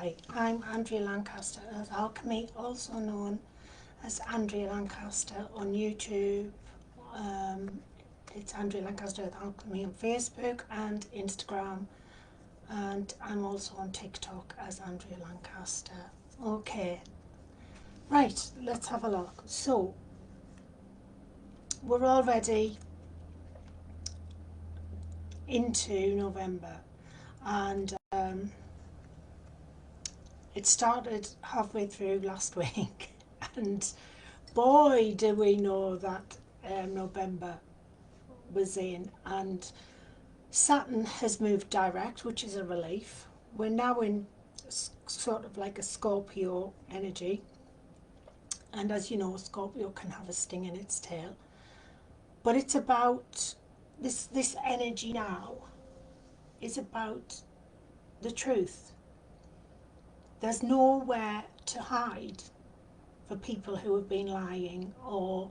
Hi, I'm Andrea Lancaster, Earth Alchemy, also known as Andrea Lancaster on YouTube. Um, it's Andrea Lancaster Earth Alchemy on Facebook and Instagram, and I'm also on TikTok as Andrea Lancaster. Okay, right, let's have a look. So, we're already into November, and it started halfway through last week, and boy, do we know that November was in, and Saturn has moved direct, which is a relief. We're now in sort of like a Scorpio energy, and as you know, Scorpio can have a sting in its tail. But it's about this energy now is about the truth. There's nowhere to hide for people who have been lying, or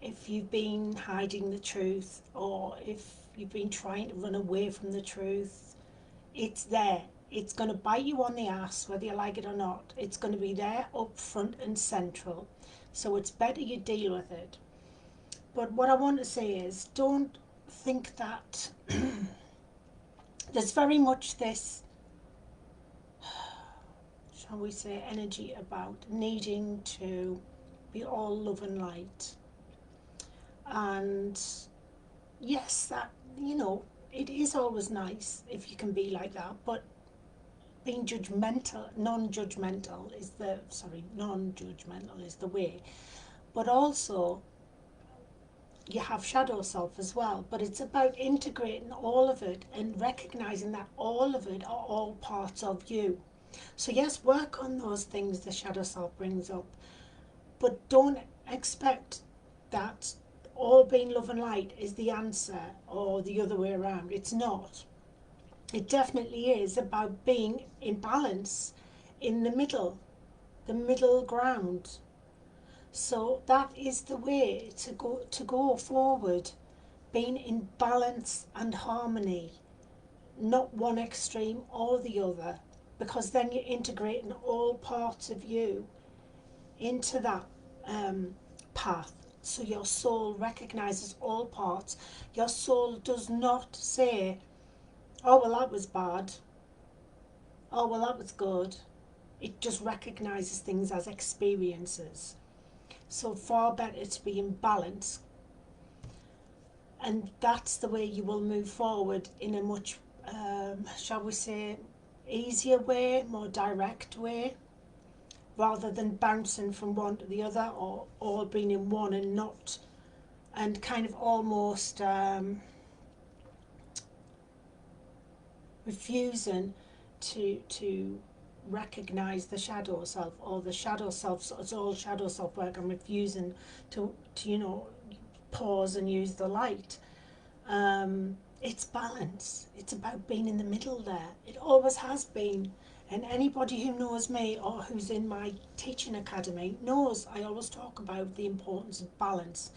if you've been hiding the truth, or if you've been trying to run away from the truth. It's there. It's going to bite you on the ass, whether you like it or not. It's going to be there up front and central. So it's better you deal with it. But what I want to say is, don't think that there's very much this, shall we say, energy about needing to be all love and light. And yes, that, it is always nice if you can be like that, but being non-judgmental is the way. But also, you have shadow self as well, but it's about integrating all of it and recognizing that all of it are all parts of you. So yes, work on those things the shadow self brings up, but don't expect that all being love and light is the answer, or the other way around. It's not. It definitely is about being in balance in the middle ground. So that is the way to go forward, being in balance and harmony, not one extreme or the other, because then you're integrating all parts of you into that path. So your soul recognizes all parts. Your soul does not say, oh, well, that was bad. Oh, well, that was good. It just recognizes things as experiences. So far better to be in balance. And that's the way you will move forward in a much, shall we say, easier way, more direct way, rather than bouncing from one to the other, or all being in one and not, and kind of almost refusing to recognize the shadow self, or the shadow self. So it's all shadow self work. I'm refusing to pause and use the light. It's balance. It's about being in the middle there. It always has been. And anybody who knows me or who's in my teaching academy knows I always talk about the importance of balance.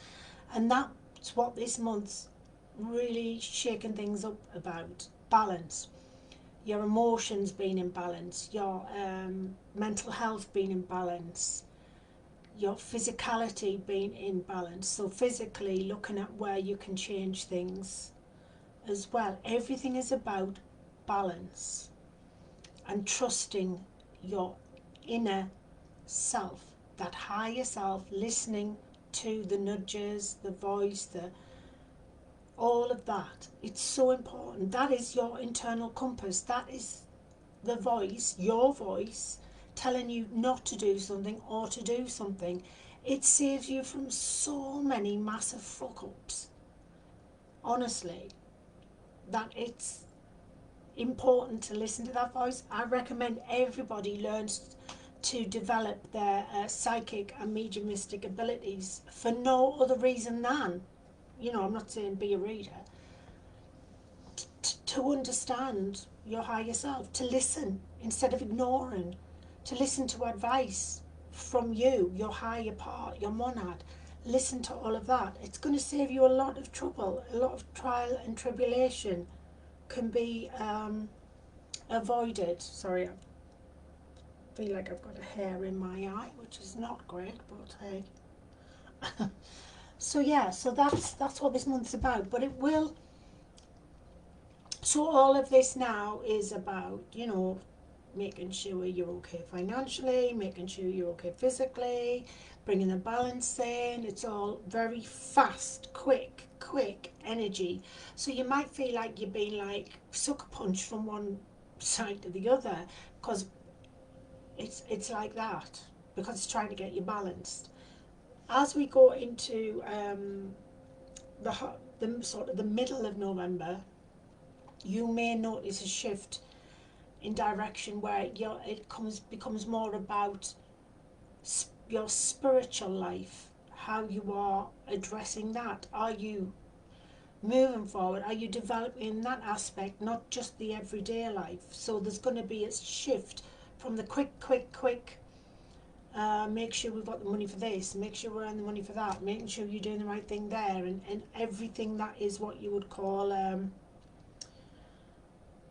And that's what this month's really shaking things up about. Balance. Your emotions being in balance, your mental health being in balance, your physicality being in balance. So physically looking at where you can change things as well. Everything is about balance and trusting your inner self, that higher self, listening to the nudges, the voice, all of that. It's so important. That is your internal compass. That is the voice, your voice, telling you not to do something or to do something. It saves you from so many massive fuck ups. Honestly, that it's important to listen to that voice. I recommend everybody learns to develop their psychic and mediumistic abilities for no other reason than, I'm not saying be a reader, to understand your higher self, to listen instead of ignoring, to listen to advice from you, your higher part, your monad. Listen to all of that. It's going to save you a lot of trouble, a lot of trial and tribulation. Can be avoided, sorry, I feel like I've got a hair in my eye, which is not great, but hey. So yeah, so that's what this month's about. But it will, so all of this now is about, you know, making sure you're okay financially, making sure you're okay physically, bringing the balance in. It's all very fast, quick energy. So you might feel like you're being like sucker punched from one side to the other, because it's like that, because it's trying to get you balanced. As we go into the sort of the middle of November, you may notice a shift in direction where becomes more about your spiritual life, how you are addressing that. Are you moving forward? Are you developing that aspect, not just the everyday life? So there's going to be a shift from the quick. Make sure we've got the money for this, make sure we're earning the money for that, making sure you're doing the right thing there, and everything that is what you would call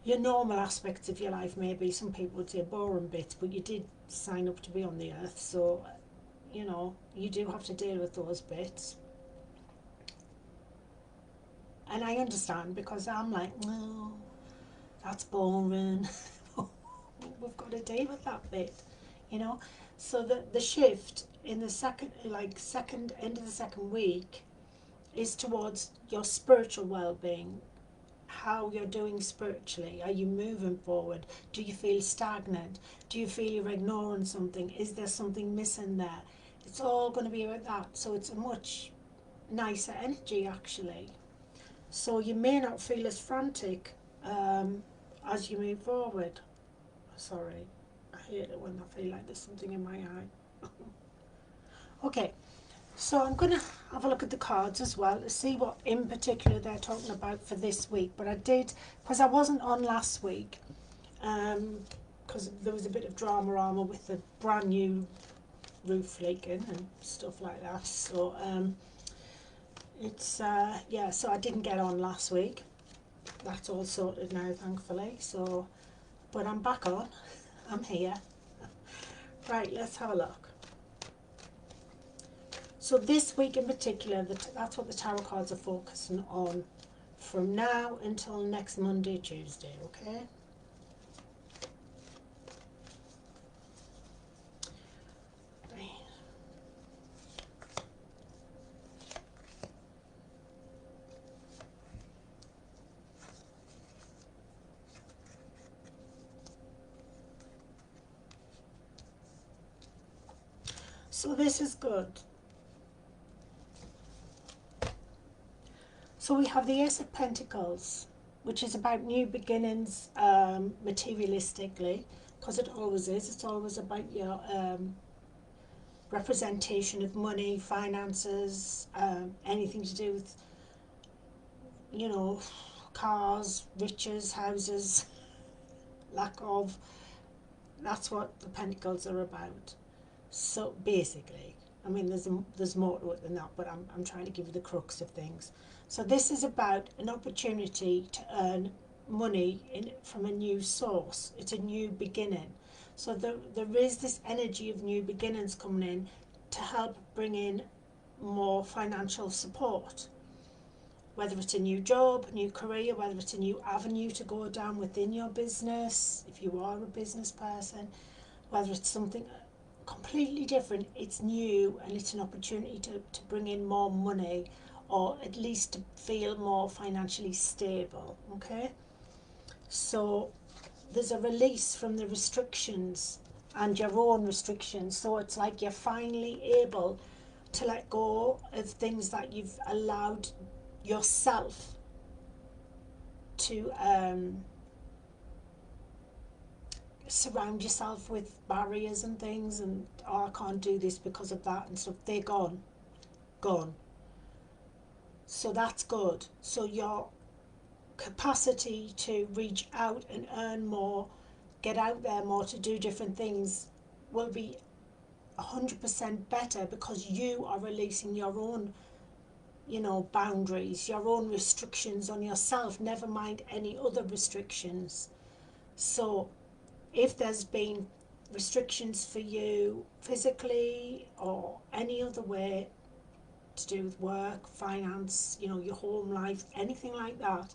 your normal aspects of your life. Maybe some people would say boring bits, but you did sign up to be on the earth, so you know you do have to deal with those bits. And I understand, because I'm like, no, that's boring. We've got to deal with that bit, you know. So the shift in the second end of the second week is towards your spiritual well-being, how you're doing spiritually. Are you moving forward? Do you feel stagnant? Do you feel you're ignoring something? Is there something missing there? It's all going to be about that. So it's a much nicer energy, actually. So you may not feel as frantic as you move forward. Sorry, I hate it when I feel like there's something in my eye. Okay, so I'm going to have a look at the cards as well to see what in particular they're talking about for this week. But I did, because I wasn't on last week, because there was a bit of drama with the brand new roof leaking and stuff like that. So it's yeah, so I didn't get on last week. That's all sorted now, thankfully. So, but I'm back on. I'm here. Right, let's have a look. So this week in particular, that's what the tarot cards are focusing on from now until next Monday, Tuesday, okay? So this is good. So we have the Ace of Pentacles, which is about new beginnings materialistically, because it always is. It's always about your representation of money, finances, anything to do with, you know, cars, riches, houses, lack of. That's what the Pentacles are about. So basically, I mean, there's more to it than that, but I'm trying to give you the crux of things. So this is about an opportunity to earn money from a new source. It's a new beginning. So there is this energy of new beginnings coming in to help bring in more financial support. Whether it's a new job, a new career, whether it's a new avenue to go down within your business, if you are a business person, whether it's something completely different, it's new, and it's an opportunity to bring in more money, or at least to feel more financially stable, okay? So there's a release from the restrictions and your own restrictions, so it's like you're finally able to let go of things that you've allowed yourself to surround yourself with barriers and things, and oh, I can't do this because of that and stuff. They're gone. So that's good. So your capacity to reach out and earn more, get out there more, to do different things will be 100% better, because you are releasing your own, you know, boundaries, your own restrictions on yourself, never mind any other restrictions. So if there's been restrictions for you physically or any other way to do with work, finance, you know, your home life, anything like that,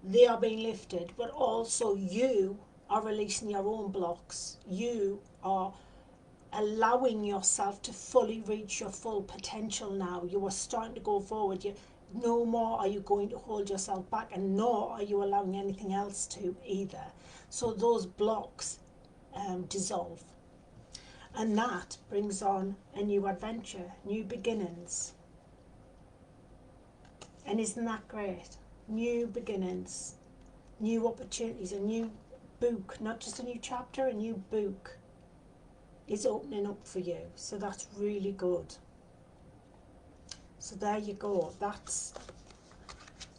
they are being lifted, but also you are releasing your own blocks. You are allowing yourself to fully reach your full potential now. You are starting to go forward. No more are you going to hold yourself back, and nor are you allowing anything else to either. So those blocks dissolve. And that brings on a new adventure, new beginnings. And isn't that great? New beginnings, new opportunities, a new book, not just a new chapter, a new book is opening up for you. So that's really good. So there you go. That's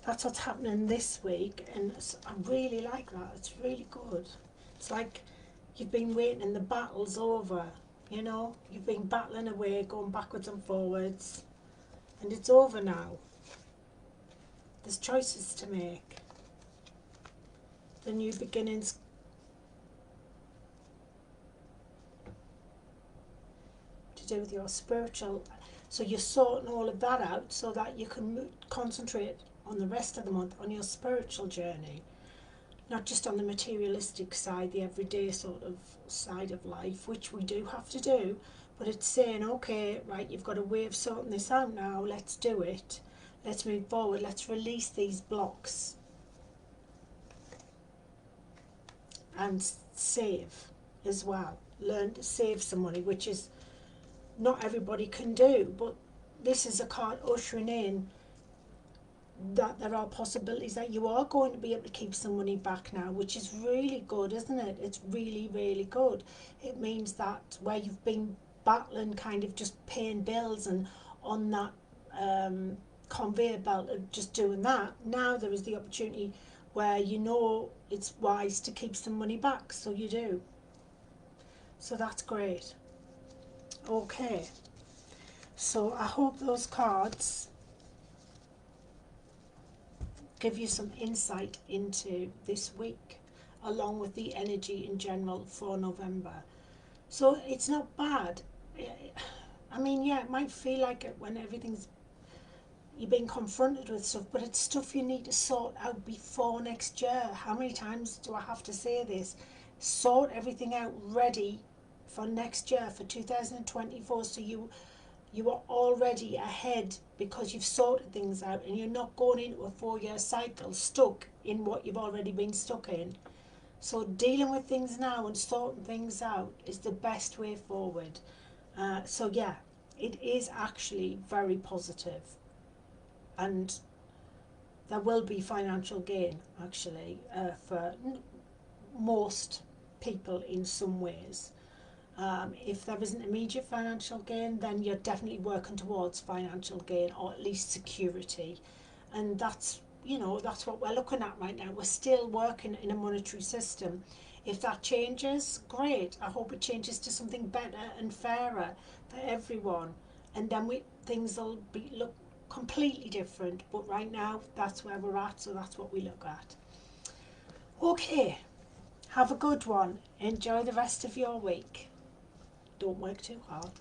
what's happening this week, and I really like that. It's really good. It's like you've been waiting and the battle's over. You know, you've been battling away, going backwards and forwards, and it's over now. There's choices to make. The new beginnings to do with your spiritual. So you're sorting all of that out so that you can concentrate on the rest of the month on your spiritual journey, not just on the materialistic side, the everyday sort of side of life, which we do have to do, but it's saying, okay, right, you've got a way of sorting this out now, let's do it, let's move forward, let's release these blocks and save as well. Learn to save some money, which is not everybody can do, but this is a card ushering in that there are possibilities that you are going to be able to keep some money back now, which is really good, isn't it? It's really, really good. It means that where you've been battling, kind of just paying bills and on that conveyor belt of just doing that, now there is the opportunity where you know it's wise to keep some money back, so you do. So that's great. Okay, so I hope those cards give you some insight into this week, along with the energy in general for November. So it's not bad. I mean, yeah, it might feel like it when everything's you're being confronted with stuff, but it's stuff you need to sort out before next year. How many times do I have to say this? Sort everything out ready for next year, for 2024, so you are already ahead because you've sorted things out and you're not going into a 4-year cycle stuck in what you've already been stuck in. So dealing with things now and sorting things out is the best way forward. So yeah, it is actually very positive, and there will be financial gain actually for most people in some ways. If there isn't immediate financial gain, then you're definitely working towards financial gain, or at least security. And that's, you know, that's what we're looking at right now. We're still working in a monetary system. If that changes, great. I hope it changes to something better and fairer for everyone. And then things will look completely different. But right now, that's where we're at, so that's what we look at. Okay, have a good one. Enjoy the rest of your week. Don't work too hard.